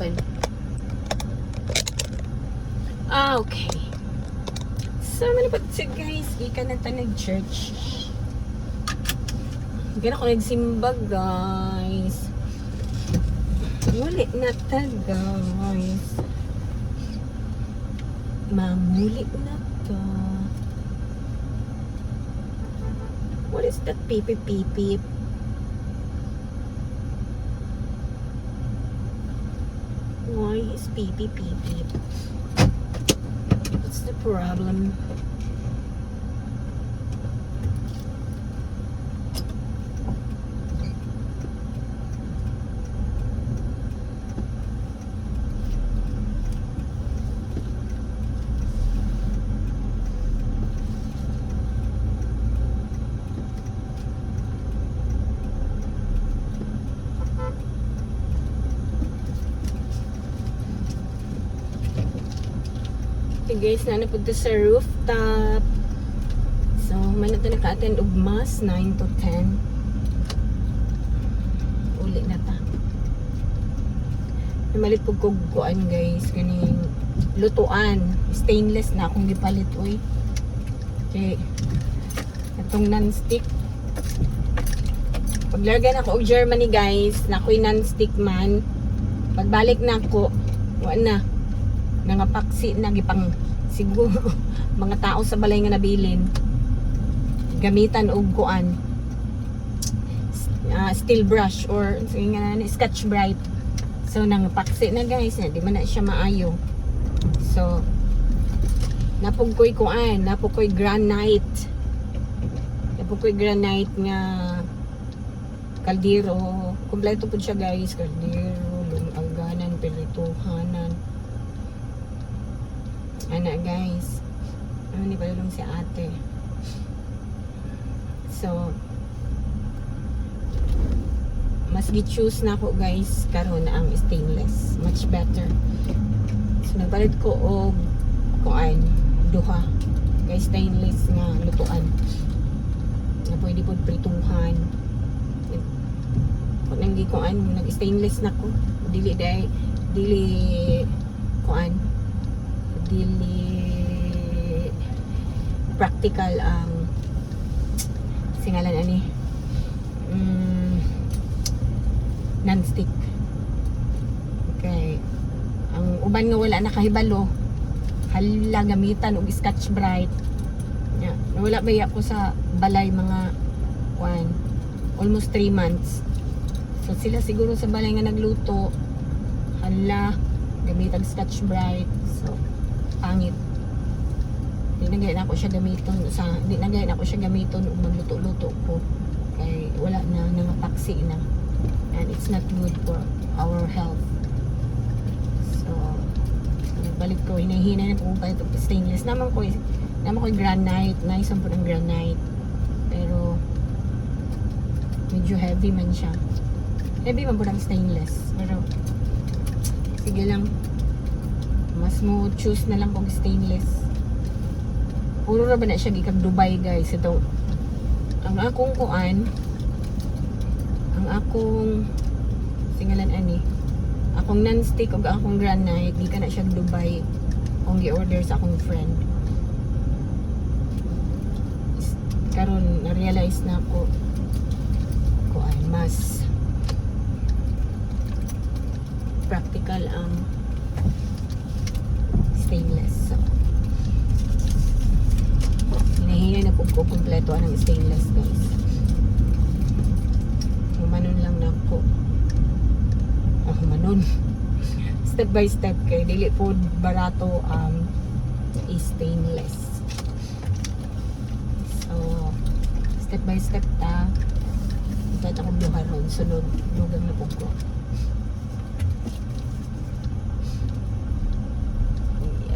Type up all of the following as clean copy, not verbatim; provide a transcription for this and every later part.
open. Okay. So, manipot si guys. Ika na ta nag-church. Hindi na ako nagsimba, guys. Muli na ta, guys. Mamuli na ta. What is that peep-peep-peep? Why is peep-peep-peep? What's the problem? Okay guys, na napunta sa rooftop. So, may natin naka-attend og mass 9 to 10. Uli na ta. Namalit po kuguan guys. Ganing lutuan. Stainless na akong gipalit. Uy. Okay. Itong non-stick. Paglargan ako og Germany guys. Na ako'y non-stick man. Pagbalik na ako. Wala na. Nangapaksi na gipang siguro mga tao sa balay nga nabilin gamitan og kuan steel brush or Scotch Brite. So nangapaksi na guys, di man na siya maayo. So napog ko'y kuan, napog ko'y granite nga kaldero. Kompleto po siya guys, kaldero, lumaganan, pirituhanan. Ana guys, ano ni palulong si ate. So mas gi-choose na ako guys karon na ang stainless, much better. So nagpalit ko og kuan duha guys, stainless nga lutuan na pwede pod prituhan. Kung nang kuan nag-stainless na ko, dili kuan, dili practical ang singalan ani non-stick. Okay, ang uban nga wala nakahibalo hala gamitan og Scotch Brite yeah. Nawala ba ako sa balay mga kuan almost 3 months. So sila siguro sa balay nga nagluto hala gamitan Scotch Brite. So pangit. Di na gaya na ako siya gamiton ug magluto-luto ko. Kay wala na nangapaksi na. And it's not good for our health. So balik ko hinahinay na po pa ito stainless. Naman ko granite, nice ang po ng granite. Pero medyo heavy man siya. Heavy man po ng stainless. Pero sige lang. Mas mo choose na lang kung stainless. Puro na ba na siya gikag Dubai guys. Ito ang akong kuan, ang akong singalan ani, akong non-stick ug akong granite gikan na siya Dubai kung gi-order sa akong friend. Karon na-realize na ako kuan mas practical ang stainless. So hinahinay na po ko kompleto ang stainless guys. Humanon lang na ako. Humanon. Step by step kay dili po barato ang stainless. So step by step ta. Kahit akong buharon, sunod lugang na po ko.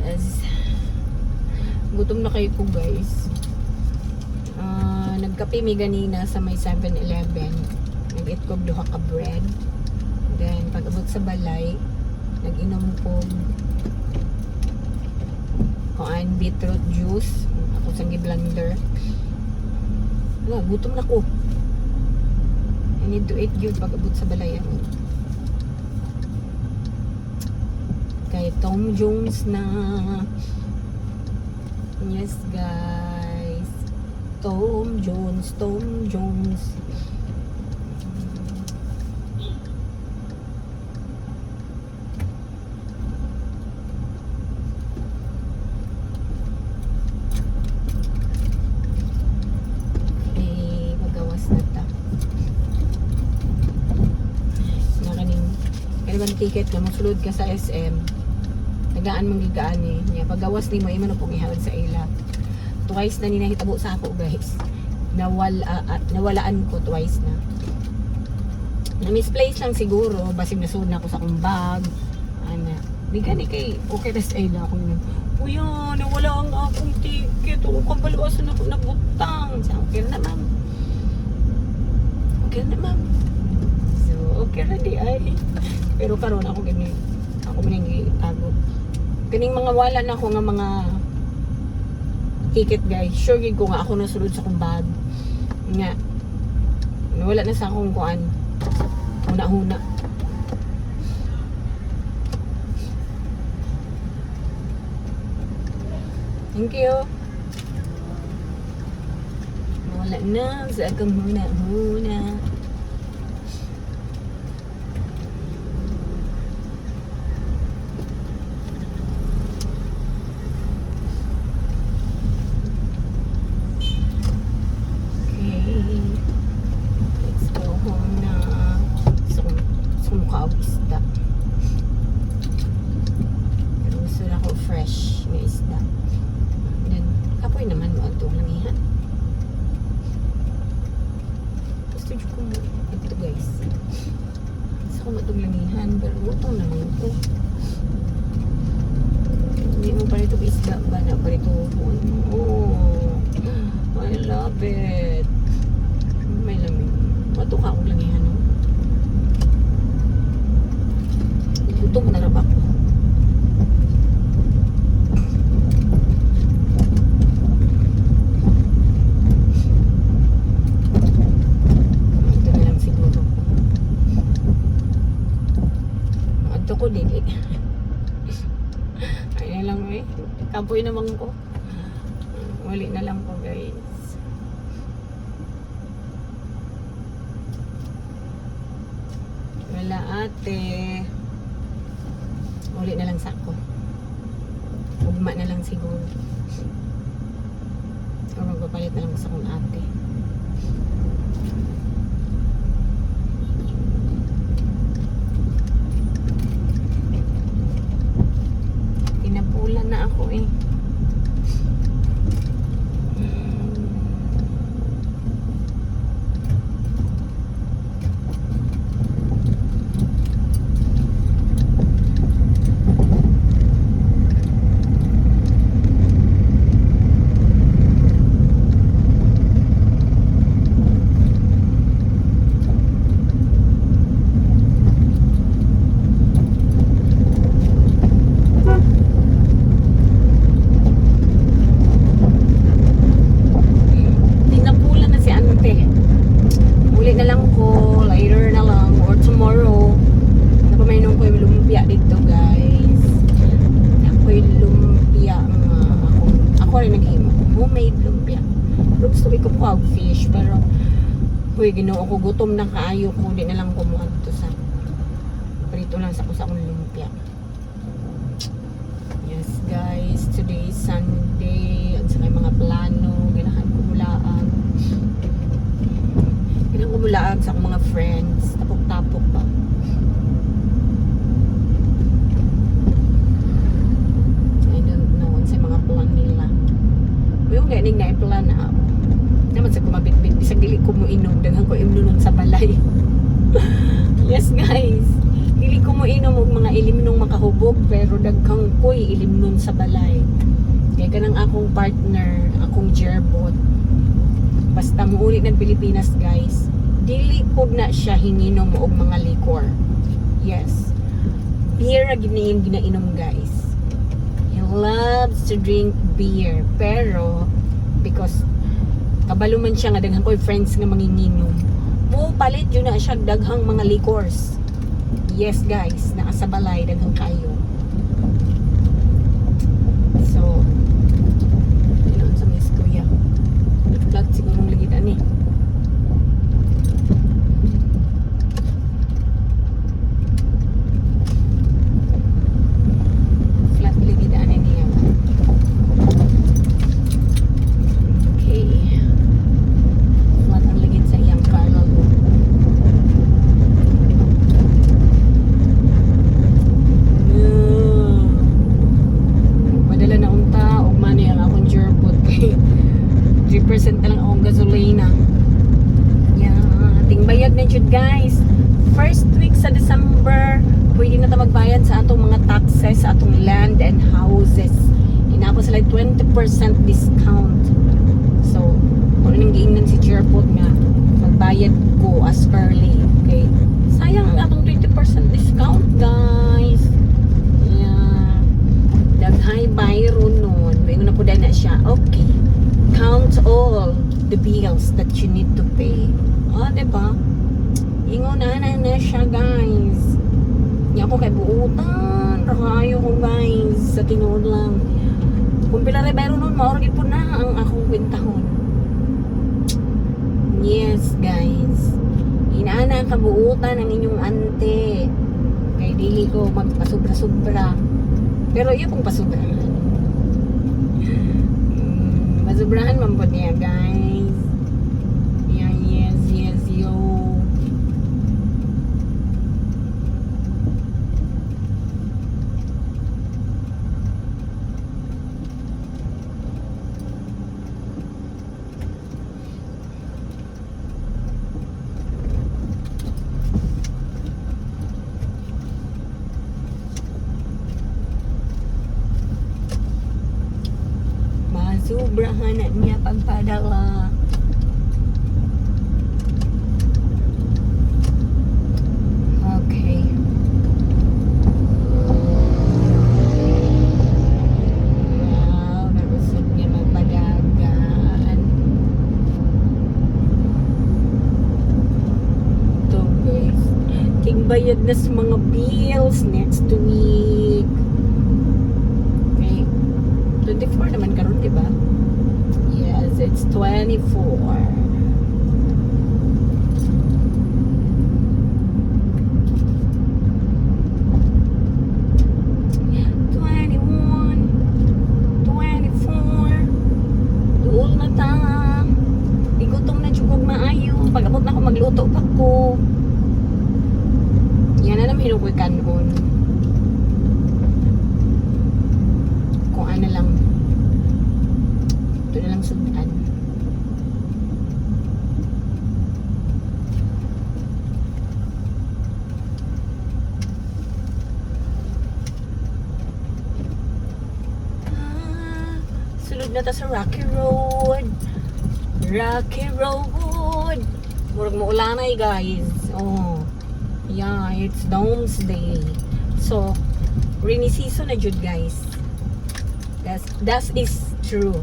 Yes. Gutom na kayo po guys. Nagkape mi ganina sa may 7-Eleven. Nag-eat ko duha ka bread. Then pag abot sa balay, nag-inom ko kuan beetroot juice. Ako sang gi-blender. Gutom na ko. I need to eat yun pag abot sa balay. kay Tom Jones na. Yes guys, Tom Jones. Magawas na ta. Kanilang ticket na mosulod ka sa SM. Nagaan mong gigaan niya. Pagawas ni mo, iman po gihawad sa ila. Twice na ninahitabo sa ako guys. Nawalaan ko twice na. Na-misplace lang siguro. Basig nasud na ako sa akong bag. Di gani kay okay na sa ila ako yun. Kuya, nawala ang akong ticket. O kabaluasan ako nabutang. Okay na ma'am. So, okay na di ay. Pero karon ako gani. Ako man yung itago. Kaning mga wala na ako nga mga ticket guys. Sure gid ko nga ako nasulod sa akong bag. Nga. Nawala na sa akong kuan. Huna-huna. Thank you. Nawala na sa akong huna-huna. Fresh na isda. Then, kapoy naman mo ang langihan. Gusto nyo ko ito guys. Gusto ko matong langihan. Pero utong naman ito. Hindi mo pa ito isda ba na pa ito. Oh, I love it. May lamig. Mato ka akong langihan. Utong narabak ko. Ko dili. Ay na lang eh. Kampoy naman ko. Uli na lang po guys. Wala ate. Uli na lang sako. Ugma na lang siguro. O magpapalit na lang sa kong ate. Pinapulan na ako eh. Fish pero huy Ginoo ko gutom na kaayo ko di na lang kumuha to sa prito lang sa akong lumpia. Yes guys, today is Sunday at sa mga plano ganahan kumulaan sa akong mga friends tapok-tapok pa. I don't know sa mga plan nila yung ganing na i-plan na naman sa kumabit-bit bisag dili ko mo inom daghan ko imnunon sa balay. Yes guys, dili ko mo inom og mga ilimnong makahubog pero daghang koy ilimnon sa balay. Kaya kanang akong partner, akong jerbot basta muuli ng Pilipinas guys, dili pod na siya hinginom og mga liquor. Yes, beer na ginainom guys. He loves to drink beer pero because kabalo man siya nga daghang ko'y friends nga manginginom. Palit yun na siya daghang mga liquors. Yes guys, naa sa balay daghang kayo. Oo. Yun sa Miss Kuya. Flat siguro ng ligitan eh. Flat ligitan eh niya. Okay. Flat ang ligid sa iyang cargo. Madala na unta og mani ang akong jerpot kay 3% na lang akong gasolina. Yeah, ting bayad na jud guys. First week sa December, pwede na ta magbayad sa atong mga taxes sa atong land and houses. Inako sila 20% discount. So, kung anong giingnan si Jerpot nga magbayad ko as early. Okay. Sayang ang atong 20% discount, guys. Yeah. Daghay bayro nun. Bago na po na siya. Okay. Count all the bills that you need to pay. Oh, diba? Ingon na siya, guys. Hindi ako kay buutan. Rakayo ko, guys. Sa tinuod lang. Kung pila rin bayro nun, mauragin po na ang akong kwentahon. Yes, guys. Inaana kabuutan ang inyong ante. Kay dili ko magpasubra-subra. Pero iya pong pasubrahan. Pasubrahan man po niya, guys. Yeah, yes, yo. Sobrahan na niya pagpadala. Okay. Wow, nagusog niya magpadagan. Ito guys. Tingbayad na sa mga bills next week. 24 naman karon, di ba? Yes, it's 24. 24. Duol na ta. Igutom na jugog maayo. Pag-abot na ako magluto pa ko. Yan na naman hinukoy kanon. Kung ano lang. Ito na lang sundan. Sulod na ta sa Rocky Road. Rocky Road. Murag mo ulanay, guys. Oh. Yeah, it's Domesday. So, rainy season na jud, guys. That is true.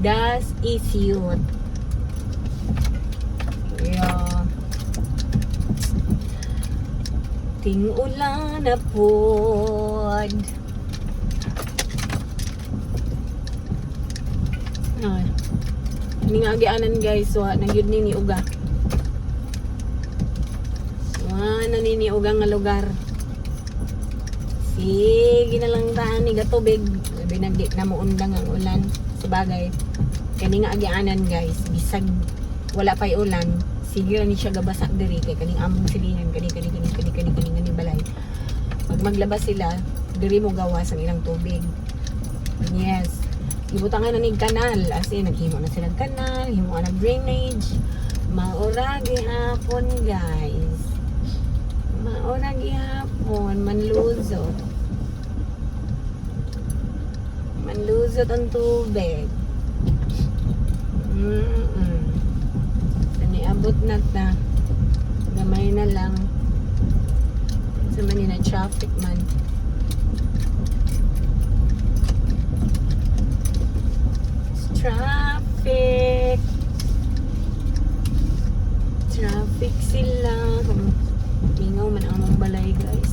That is yun. Yeah. Ting-ulan na pod. Ini nga agianan, guys. So, nagyud ni uga. Na nini uga nga lugar. Sige na lang taan ni gatubig. Binagdi na mo undang ang ulan. Sabagay. Kani nga agianan, guys. Bisag wala pa'y ulan. Sige ra ni siya gabasak diri kay kaning among silingan kani balay. Pag maglabas sila, diri mo gawas ang ilang tubig. Yes. Ibutangan na ning kanal. As in, naghimo na silang kanal, himo na drainage. Maura gihapon, guys. Maura gihapon, manluzot. Manluzot ang tubig. Abot na ta. Gamay na lang. Sa manina traffic man. Traffic. Traffic sila. Ingaw man ang mga balay, guys.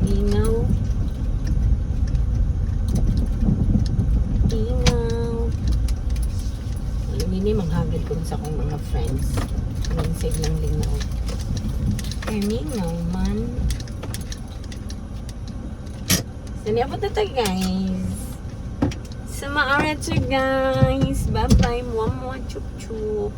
Ingaw. sa akong mga friends. Anong sa ilang lingaw. Lingaw man. So, niabot na tayo guys. So, maarat siya guys. Bye-bye. Mwah-mwah. Chup-chup.